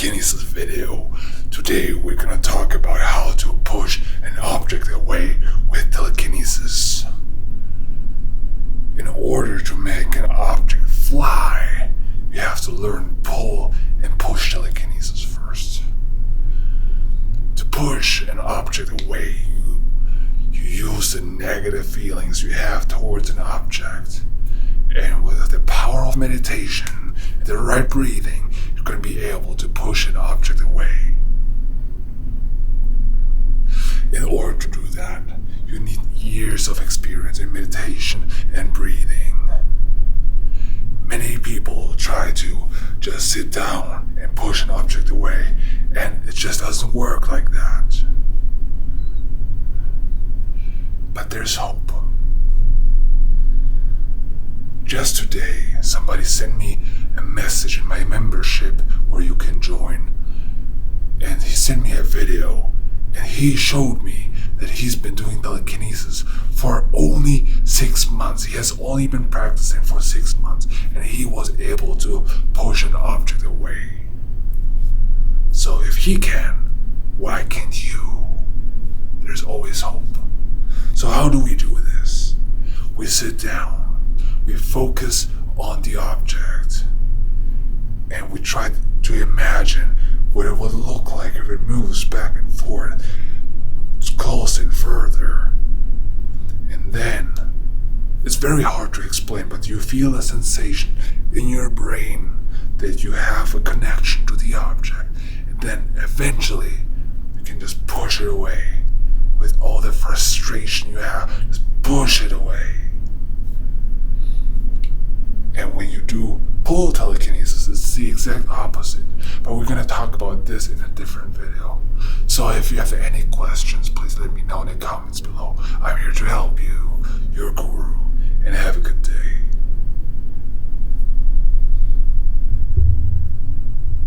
Telekinesis video. Today we're gonna talk about how to push an object away with telekinesis. In order to make an object fly, you have to learn pull and push telekinesis first. To push an object away, you use the negative feelings you have towards an object. And with the power of meditation and the right breathing, you're going to be able to push an object away. In order to do that, you need years of experience in meditation and breathing. Many people try to just sit down and push an object away, and it just doesn't work like that. But there's hope. Just today, somebody sent me a message in my membership where you can join. And he sent me a video, and he showed me that he's been doing telekinesis for only 6 months. He has only been practicing for 6 months, and he was able to push an object away. So if he can, why can't you? There's always hope. So how do we do this? We sit down. We focus on the object, and we try to imagine what it would look like if it moves back and forth, closer and further. And then, it's very hard to explain, but you feel a sensation in your brain that you have a connection to the object. And then eventually, you can just push it away with all the frustration you have. Just push it away. And when you do pull telekinesis, it's the exact opposite. But we're going to talk about this in a different video. So if you have any questions, please let me know in the comments below. I'm here to